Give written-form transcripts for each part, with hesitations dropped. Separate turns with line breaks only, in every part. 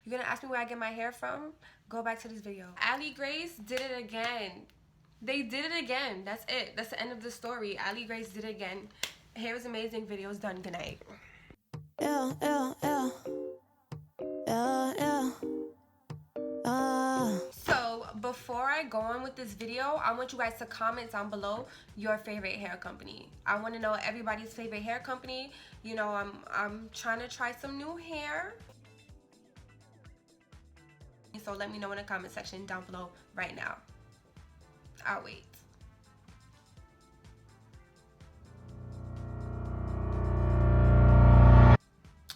You're gonna ask me where I get my hair from? Go back to this video. Ali Grace did it again. They did it again. That's it. That's the end of the story. Ali Grace did it again. Hair is amazing. Video's done. Good night.
Yeah, yeah, yeah. Yeah, yeah.
So before I go on with this video, I want you guys to comment down below your favorite hair company. I want to know everybody's favorite hair company. You know, I'm trying to try some new hair. So let me know in the comment section down below right now. I'll wait.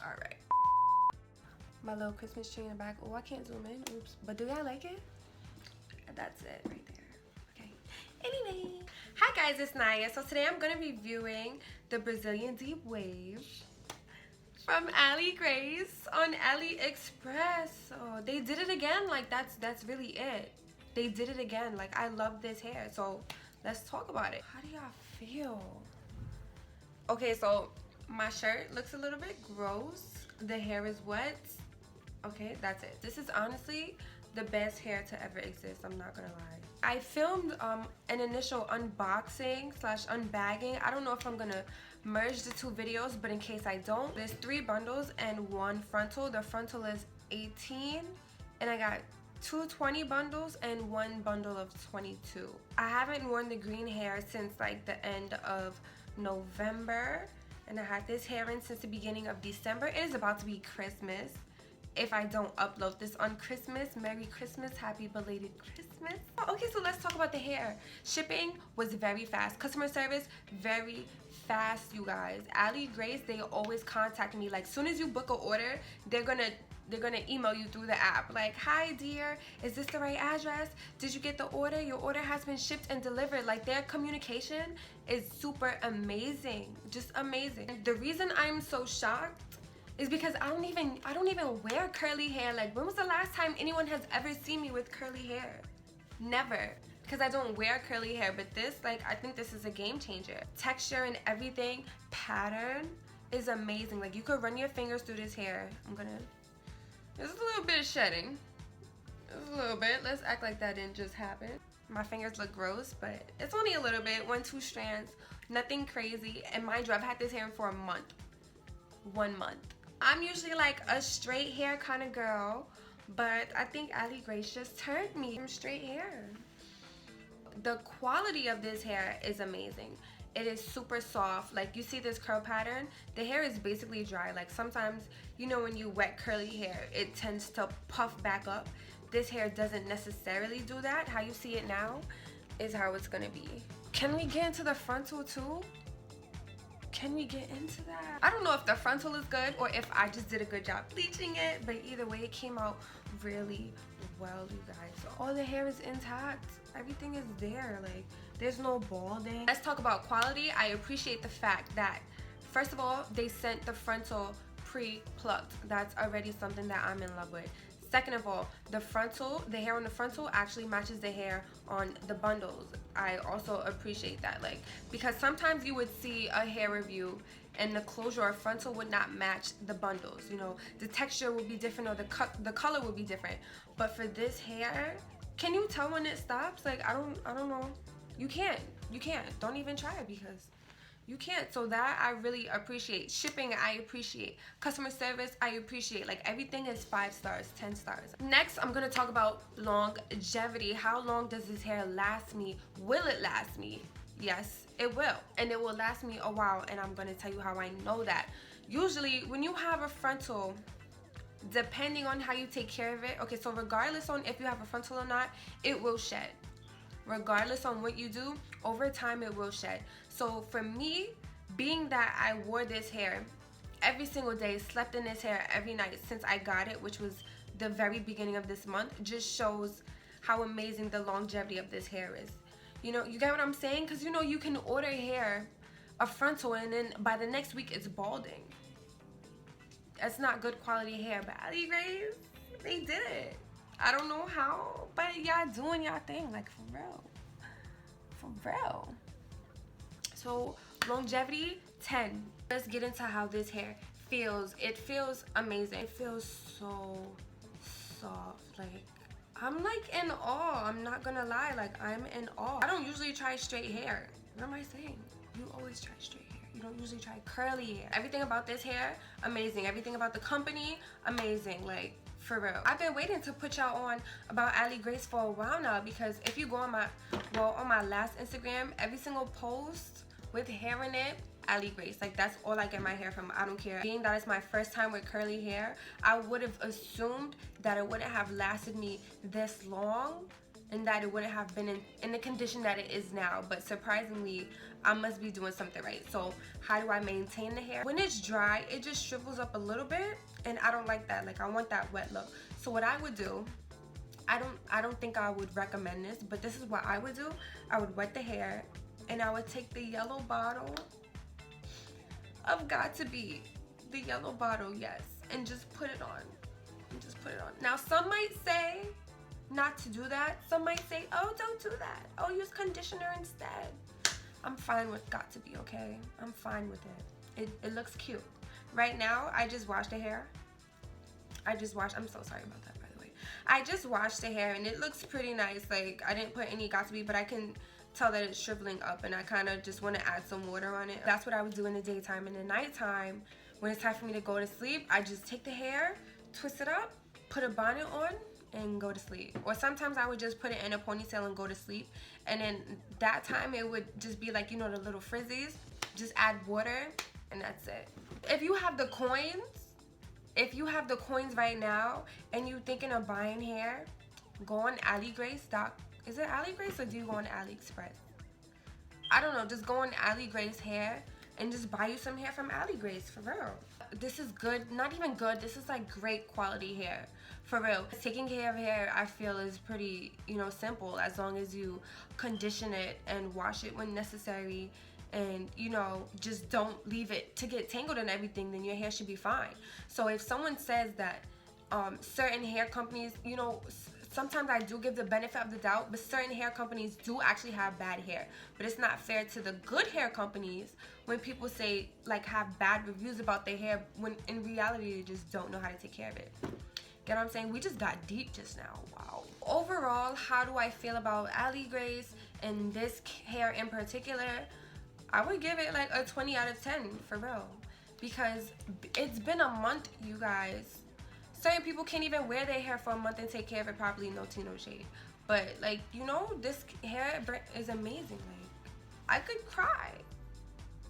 All right. My little Christmas tree in the back. Oh, I can't zoom in. Oops. But do y'all like it? That's it right there. Okay. Anyway. Hi guys, it's Naya. So today I'm going to be reviewing the Brazilian Deep Wave from Ali Grace on AliExpress. Oh, they did it again. Like that's really it. They did it again. Like I love this hair. So let's talk about it. How do y'all feel? Okay, so my shirt looks a little bit gross. The hair is wet. Okay, that's it. This is honestly the best hair to ever exist. I'm not gonna lie. I filmed an initial unboxing slash unbagging. I don't know if I'm gonna merge the two videos, but in case I don't, there's 3 bundles and 1 frontal. The frontal is 18 and I got 2 20 bundles and 1 bundle of 22. I haven't worn the green hair since like the end of November, and I had this hair in since the beginning of December. It is about to be Christmas if I don't upload this on Christmas. Merry Christmas, happy belated Christmas. Okay, so let's talk about the hair. Shipping was very fast. Customer service, very fast, you guys. Ali Grace, they always contact me. Like, soon as you book an order, they're gonna email you through the app. Like, hi dear, is this the right address? Did you get the order? Your order has been shipped and delivered. Like, their communication is super amazing. Just amazing. The reason I'm so shocked is because I don't even wear curly hair. Like, when was the last time anyone has ever seen me with curly hair? Never. Because I don't wear curly hair. But this, like, I think this is a game changer. Texture and everything, pattern is amazing. Like, you could run your fingers through this hair. There's a little bit of shedding. Just a little bit. Let's act like that didn't just happen. My fingers look gross, but it's only a little bit. 1-2 strands, nothing crazy. And mind you, I've had this hair for a month. 1 month. I'm usually like a straight hair kind of girl, but I think Ali Grace just turned me from straight hair. The quality of this hair is amazing. It is super soft. Like, you see this curl pattern, the hair is basically dry. Like, sometimes, you know, when you wet curly hair, it tends to puff back up. This hair doesn't necessarily do that. How you see it now is how it's gonna be. Can we get into the frontal too? Can we get into that? I don't know if the frontal is good or if I just did a good job bleaching it, but either way, it came out really well, you guys. All the hair is intact. Everything is there. Like, there's no balding. Let's talk about quality. I appreciate the fact that, first of all, they sent the frontal pre-plucked. That's already something that I'm in love with. Second of all, the hair on the frontal actually matches the hair on the bundles. I also appreciate that, like, because sometimes you would see a hair review and the closure or frontal would not match the bundles. You know, the texture would be different or the color would be different. But for this hair, can you tell when it stops? Like, I don't know. You can't. Don't even try it because you can't. So that I really appreciate. Shipping, I appreciate. Customer service, I appreciate. Like, everything is 5 stars, 10 stars. Next, I'm gonna talk about longevity. How long does this hair last me? Will it last me? Yes, it will. And it will last me a while, and I'm gonna tell you how I know that. Usually, when you have a frontal, depending on how you take care of it, okay, so regardless on if you have a frontal or not, it will shed. Regardless on what you do, over time it will shed. So for me, being that I wore this hair every single day, slept in this hair every night since I got it, which was the very beginning of this month, just shows how amazing the longevity of this hair is. You know, you get what I'm saying? Because, you know, you can order hair, a frontal, and then by the next week it's balding. That's not good quality hair, but Ali Grace, they did it. I don't know how, but y'all doing y'all thing, like, for real. For real. So, longevity, 10. Let's get into how this hair feels. It feels amazing. It feels so Like, I'm like in awe. I'm not gonna lie. Like, I'm in awe. I don't usually try straight hair. What am I saying? You always try straight hair. You don't usually try curly hair. Everything about this hair, amazing. Everything about the company, amazing. Like, for real. I've been waiting to put y'all on about Ali Grace for a while now, because if you go on my last Instagram, every single post with hair in it, Ali Grace. Like, that's all I get my hair from. I don't care. Being that it's my first time with curly hair, I would have assumed that it wouldn't have lasted me this long and that it wouldn't have been in the condition that it is now. But surprisingly, I must be doing something right. So how do I maintain the hair? When it's dry, it just shrivels up a little bit, and I don't like that. Like, I want that wet look. So what I would do, I don't think I would recommend this, but this is what I would do. I would wet the hair, and I would take the yellow bottle of Got to Be, the yellow bottle, yes, and just put it on. And just put it on. Now, some might say not to do that. Some might say, oh, don't do that. Oh, use conditioner instead. I'm fine with Got to Be, okay? I'm fine with it. It looks cute. Right now, I just washed the hair. I'm so sorry about that, by the way. I just washed the hair, and it looks pretty nice. Like, I didn't put any Got to Be, but I can tell that it's shriveling up, and I kind of just want to add some water on it. That's what I would do in the daytime. In the nighttime, when it's time for me to go to sleep, I just take the hair, twist it up, put a bonnet on, and go to sleep. Or sometimes I would just put it in a ponytail and go to sleep. And then that time it would just be like, you know, the little frizzies. Just add water, and that's it. If you have the coins right now and you're thinking of buying hair, go on AliGrace. Is it AliGrace, or do you go on AliExpress? I don't know. Just go on Ali Grace hair and just buy you some hair from Ali Grace, for real. This is good. Not even good. This is like great quality hair, for real. Taking care of hair, I feel, is pretty, you know, simple, as long as you condition it and wash it when necessary, and, you know, just don't leave it to get tangled and everything, then your hair should be fine. So if someone says that certain hair companies, you know, sometimes I do give the benefit of the doubt, but certain hair companies do actually have bad hair. But it's not fair to the good hair companies when people say, like, have bad reviews about their hair, when in reality they just don't know how to take care of it. Get what I'm saying? We just got deep just now. Wow. Overall, how do I feel about Ali Grace and this hair in particular? I would give it like a 20 out of 10, for real. Because it's been a month, you guys. Certain people can't even wear their hair for a month and take care of it properly, no tea, no shade. But, like, you know, this hair is amazing. Like, I could cry.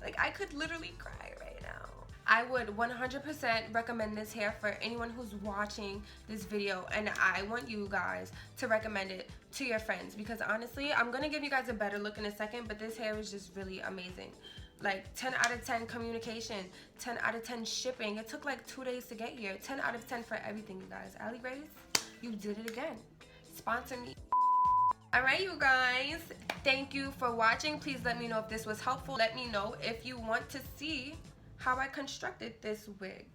Like, I could literally cry right now. I would 100% recommend this hair for anyone who's watching this video, and I want you guys to recommend it to your friends, because honestly, I'm gonna give you guys a better look in a second, but this hair is just really amazing. Like, 10 out of 10 communication, 10 out of 10 shipping. It took like 2 days to get here. 10 out of 10 for everything, you guys. Ali Grace, you did it again. Sponsor me. Alright, you guys, thank you for watching. Please let me know if this was helpful. Let me know if you want to see how I constructed this wig,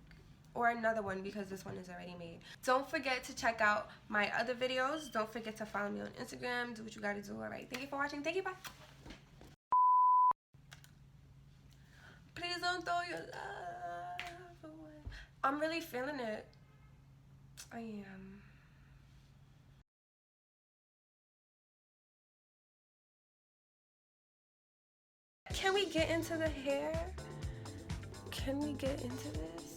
or another one, because this one is already made. Don't forget to check out my other videos. Don't forget to follow me on Instagram. Do what you gotta do. Alright, thank you for watching. Thank you, bye. Please don't throw your love away. I'm really feeling it. I am. Can we get into the hair? Can we get into this?